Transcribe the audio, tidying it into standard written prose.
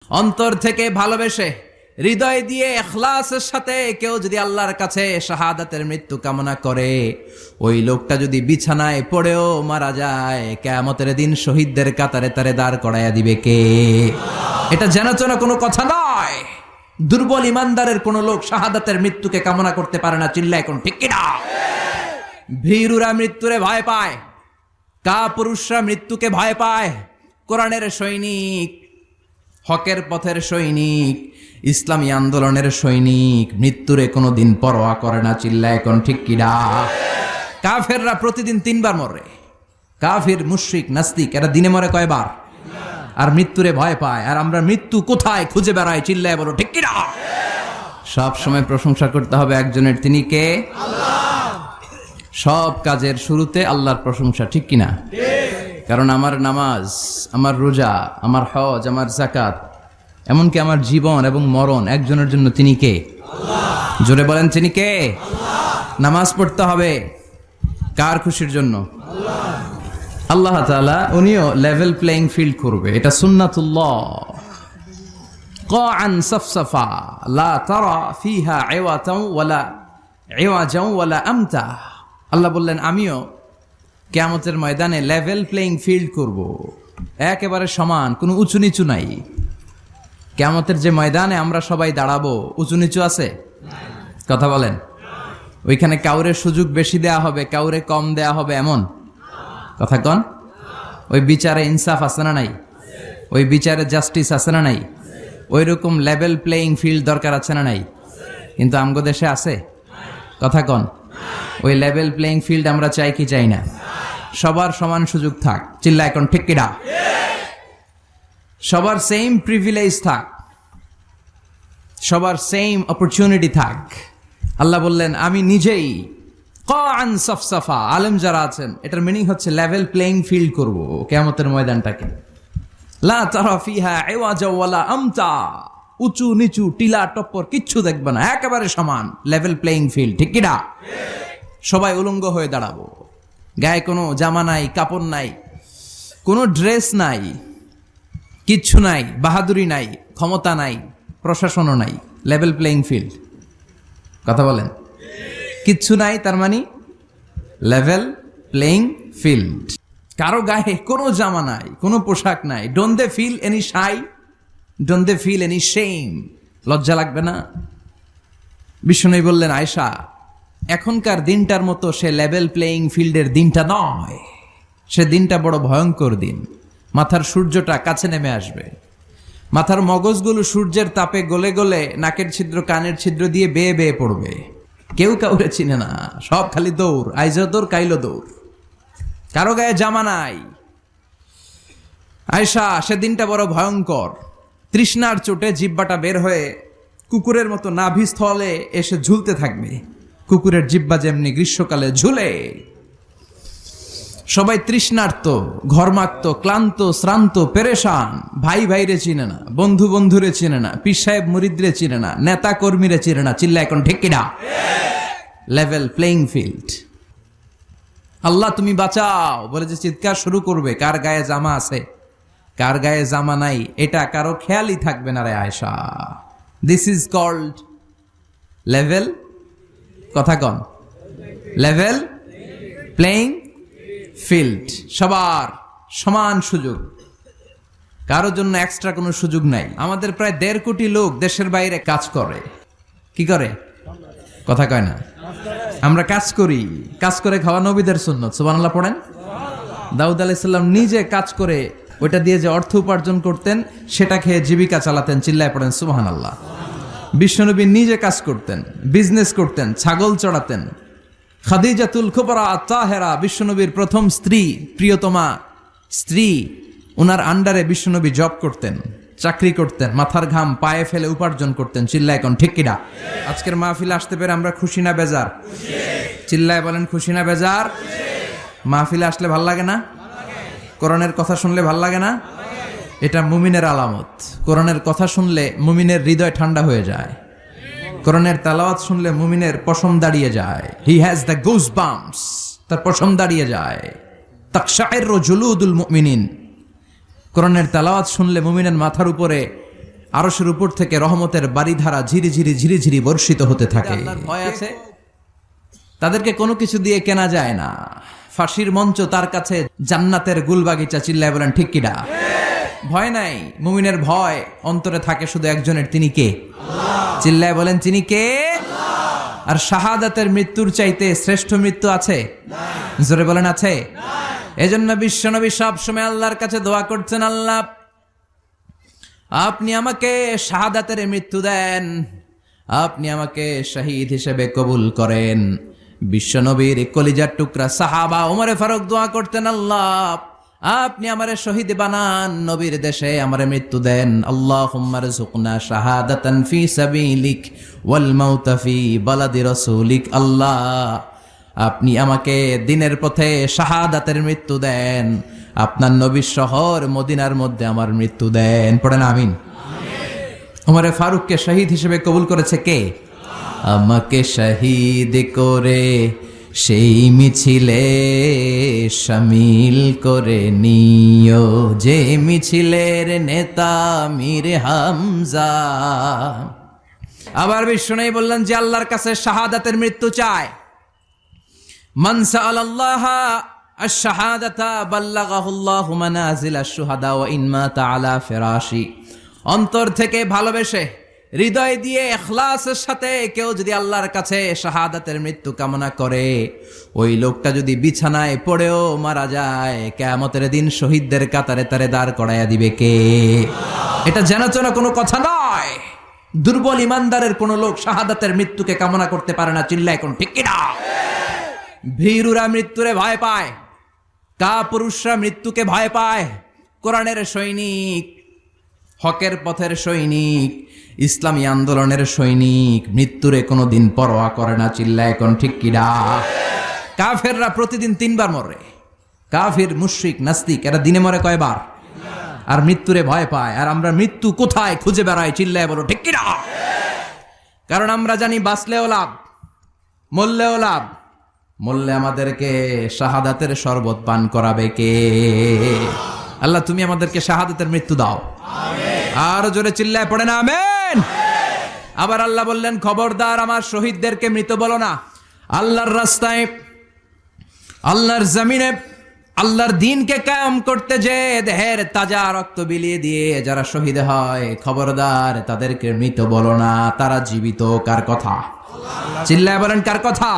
অন্তর থেকে ভালোবেসে হৃদয় দিয়ে ইখলাসের সাথে কেউ যদি আল্লাহর কাছে শাহাদাতের মৃত্যু কামনা করে, ওই লোকটা যদি বিছানায় পড়েও মারা যায়, কিয়ামতের দিন শহীদদের কাতারে তারে দাঁড় করাইয়া দিবে কে? এটা যেন কোনো কথা নয়। দুর্বল ইমানদারের কোন লোক শাহাদাতের মৃত্যুকে কামনা করতে পারে না। চিল্লায় কোন ঠিক কিনা? ভীরুরা মৃত্যুরে ভয় পায়, কাপুরুষরা মৃত্যুকে ভয় পায়। কোরআনের সৈনিক, হকের পথের সৈনিক, ইসলামী আন্দোলনের সৈনিক মৃত্যুরে কোনোদিন পরোয়া করে না। চিল্লায় কোন ঠিক কিনা? কাফেররা প্রতিদিন 3 বার মরে। কাফির, মুশরিক, নাস্তিক এরা দিনে মরে কয়বার? আর মৃত্যুরে ভয় পায়। আর আমরা মৃত্যু কোথায় খুঁজে বেড়াই? চিল্লায় বলো ঠিক কিনা? সব সময় প্রশংসা করতে হবে একজনের, তিনি কে? আল্লাহ। সব কাজের শুরুতে আল্লাহর প্রশংসা, ঠিক কিনা? কারণ আমার নামাজ, আমার রোজা, আমার হজ, আমার যাকাত, এমনকি আমার জীবন এবং মরণ একজনের জন্য, তিনি কে? আল্লাহ। জোরে বলেন তিনি কে? আল্লাহ। নামাজ পড়তে হবে কার খুশির জন্য? আল্লাহ তাআলা। উনিও লেভেল প্লেইং ফিল্ড করবে, এটা সুন্নাতুল্লাহ। কাআন সাফসাফা লা তারা ফিহা ইওয়াতাও ওয়ালা আমতা। আল্লাহ বললেন আমিও কিয়ামতের ময়দানে লেভেল প্লেইং ফিল্ড করব, একেবারে সমান, কোনো উঁচু নিচু নাই। কিয়ামতের যে ময়দানে আমরা সবাই দাঁড়াবো, উঁচু নিচু আছে? কথা বলেন। ওইখানে কাউরে সুযোগ বেশি দেয়া হবে, কাউরে কম দেয়া হবে, এমন কথা কন? ওই বিচারে ইনসাফ আছে না নাই? ওই বিচারে জাস্টিস আছে না নাই? ওই রকম লেভেল প্লেইং ফিল্ড দরকার আছে না নাই? কিন্তু আমগো দেশে আছে? কথা কন। ওই লেভেল প্লেইং ফিল্ড আমরা চাই কি চাই না? সবার সমান সুযোগ থাক। চিল্লা এখন ঠিক কিনা? সবার সেম প্রিভিলেজ থাক, সবার সেম অপরচুনিটি থাক। আল্লাহ বললেন আমি নিজেই কাআন সাফসাফা, আলেম যারা আছেন এটার মিনিং হচ্ছে লেভেল প্লেইং ফিল্ড করব কিয়ামতের ময়দানটাকে। লা তারা ফিহা ইওয়াজা ওয়ালা আমতা, উঁচু নিচু টিলা টপ্পর কিচ্ছু দেখবে না, একেবারে সমান লেভেল প্লেইং ফিল্ড, ঠিক কিনা? সবাই উলঙ্গ হয়ে দাঁড়াবো, গায়ে কোনো জামা নাই, কাপড় নাই, কোনো ড্রেস নাই, কিচ্ছু নাই, বাহাদুরি নাই, ক্ষমতা নাই, প্রশাসনও নাই, লেভেল প্লেইং ফিল্ড। কথা বলেন। কিচ্ছু নাই, তার মানে লেভেল প্লেইং ফিল্ড। কারো গায়ে কোনো জামা নাই, কোনো পোশাক নাই। Don't they feel any shy? Don't they feel any shame? লজ্জা লাগবে না? বিষ্ণু বললেন আয়েশা, এখনকার দিনটার মতো সে লেভেল প্লেইং ফিল্ডের দিনটা নয়, সে দিনটা বড় ভয়ঙ্কর দিন। মাথার সূর্যটা কাছে নেমে আসবে, মাথার মগজগুলো সূর্যের তাপে গলে গলে নাকের ছিদ্র কানের ছিদ্র দিয়ে বেয়ে বেয়ে পড়বে। কেউ কাউরে চিনে না, সব খালি দৌড়, আইজো দৌড় কাইলো দৌড়, কারো গায়ে জামা নাই। আয়েশা, সেদিনটা বড় ভয়ঙ্কর। তৃষ্ণার চোটে জিহ্বাটা বের হয়ে কুকুরের মতো নাভিস্থলে এসে ঝুলতে থাকবে। কুকুরের জিহ্বা যেমনি গ্রীষ্মকালে ঝুলে। সবাই তৃষ্ণার্ত, ঘর্মাক্ত, ক্লান্ত, শ্রান্ত, পেরেশান। ভাই ভাইরে চিনে না, বন্ধু বন্ধুরে চিনে না, পীর সাহেব মুরিদরে চিনে না, নেতা কর্মীরে চিনে না। চিল্লা এখন ঠিক কিনা? Level playing field. আল্লাহ তুমি বাঁচাও বলে যে চিৎকার শুরু করবে, কার গায়ে জামা আছে কার গায়ে জামা নাই এটা কারো খেয়ালই থাকবে না রে Ayesha. This is called level, কথা কন, লেভেল প্লেইং ফিল্ড। সবার সমান সুযোগ, কারোর জন্য এক্সট্রা কোনো সুযোগ নাই। আমাদের প্রায় 1.5 কোটি লোক দেশের বাইরে কাজ করে। কি করে? কথা কয় না। আমরা কাজ করি, কাজ করে খাওয়া নবীদের সুন্নত। সুবহানাল্লাহ পড়েন। দাউদ আলাইহিস সালাম নিজে কাজ করে ওইটা দিয়ে যে অর্থ উপার্জন করতেন সেটা খেয়ে জীবিকা চালাতেন। চিল্লায় পড়েন সুবহানাল্লাহ। বিশ্বনবী নিজে কাজ করতেন, বিজনেস করতেন, ছাগল চড়াতেন। খাদিজাতুল কুবরা আত-তাহেরা, বিশ্বনবীর প্রথম স্ত্রী, প্রিয়তমা স্ত্রী, ওনার আন্ডারে বিশ্বনবী জব করতেন, চাকরি করতেন, মাথার ঘাম পায়ে ফেলে উপার্জন করতেন। চিল্লায় এখন ঠিক কিনা? আজকের মাহফিলে আসতে পেরে আমরা খুশি না বেজার? চিল্লায় বলেন খুশি না বেজার? মাহফিলে আসলে ভাল লাগে না? কোরআনের কথা শুনলে ভাল লাগে না? এটা মুমিনের আলামত। কোরআনের কথা শুনলে মুমিনের হৃদয় ঠান্ডা হয়ে যায়। কোরআনের তেলাওয়াত শুনলে মুমিনের পশম দাঁড়িয়ে যায়। He has the goose bumps, তার পশম দাঁড়িয়ে যায়। তাকশাইরু জুলুদুল মুমিনিন, কোরআনের তেলাওয়াত শুনলে মুমিনের মাথার উপরে আরশের উপর থেকে রহমতের বারিধারা ঝিরিঝিরি ঝিরিঝিরি বর্ষিত হতে থাকে। ভয় আছে, তাদেরকে কোনো কিছু দিয়ে কেনা যায় না। ফাঁসির মঞ্চ তার কাছে জান্নাতের গুলবাগিচা। চিল্লায় বলেন ঠিক কিনা? ভয় নাই। মুমিনের ভয় অন্তরে থাকে শুধু একজনের, তিনি কে? চিল্লায় বলেন তিনি কে? আর শাহাদাতের মৃত্যুর চাইতে শ্রেষ্ঠ মৃত্যু আছে? জোরে বলেন আছে? এজন্য বিশ্বনবী সব সময় আল্লাহর কাছে দোয়া করছেন, আল্লাহ আপনি আমাকে শাহাদাতের মৃত্যু দেন, আপনি আমাকে শহীদ হিসেবে কবুল করেন। বিশ্বনবীর কলিজার টুকরা সাহাবা ওমরে ফারুক দোয়া করতেন, আল্লাহ আপনি আমারে শহীদ বানান, নবীর দেশে আমারে মৃত্যু দেন। আল্লাহুম্মা রযুকনা শাহাদাতান ফি সাবিলিক ওয়াল মাউতা ফি বালাদি রাসূলিক। আল্লাহ আপনি আমাকে দিনের পথে শাহাদাতের মৃত্যু দেন, আপনার নবীর শহর মদিনার মধ্যে আমার মৃত্যু দেন। পড়েন আমিন। ওমরে ফারুককে শহীদ হিসেবে কবুল করেছে কে? আমাকে শহীদ করে সেই মিছিলে শামিল করে নিও, যে মিছিলের নেতা মীর হামজা। আবার বিষ্ণু বললেন যে আল্লাহর কাছে শাহাদাতের মৃত্যু চায়, মান সাআলাল্লাহ আশ-শাহাদাতা বাল্লাগাহুল্লাহু মানাজিলাশ শুহাদা ওয়া ইন মাতা আলা ফিরাশি। অন্তর থেকে ভালোবেসে হৃদয় দিয়ে ইখলাসের সাথে কেউ যদি আল্লাহর কাছে শাহাদাতের মৃত্যু কামনা করে, ওই লোকটা যদি বিছানায় পড়েও মারা যায়, কিয়ামতের দিন শহীদদের কাতারে তারে দাঁড় করাইয়া দিবে কে? এটা জানাচনা কোনো কথা নয়। দুর্বল ইমানদারের কোন লোক শাহাদাতের মৃত্যুকে কামনা করতে পারে না। চিল্লা এখন ঠিক কিনা? ভীরুরা মৃত্যুরে ভয় পায়, কাপুরুষরা মৃত্যুকে ভয় পায়। কোরআনের সৈনিক, হকের পথের সৈনিক, ইসলামী আন্দোলনের সৈনিক মৃত্যুরে কোনোদিন পরোয়া করে না। চিল্লা এখন ঠিক কিনা? কাফেররা প্রতিদিন 3 বার মরে। কাফির, মুশরিক, নাস্তিক এরা দিনে মরে কয়বার? আর মৃত্যুরে ভয় পায়। আর আমরা মৃত্যু কোথায় খুঁজে বেড়াই? চিল্লায় বলো ঠিক কিনা? কারণ আমরা জানি বাঁচলেও লাভ, মরলেও লাভ। মরলে আমাদেরকে শাহাদাতের শরবত পান করাবে কে? আল্লাহ তুমি আমাদেরকে শাহাদাতের মৃত্যু দাও। আর জোরে চিল্লায় পড়ে না আমেন। আবার আল্লাহ বললেন, খবরদার আমার শহীদদেরকে মৃত বলো না। আল্লাহর রাস্তায়, আল্লাহর জমিনে আল্লাহর দ্বীনকে কায়েম করতে যে দেহের তাজা রক্ত বিলিয়ে দিয়ে যারা শহীদ হয়, খবরদার তাদেরকে মৃত বলো না। তারা জীবিত। কার কথা? চিল্লায় বলেন কার কথা?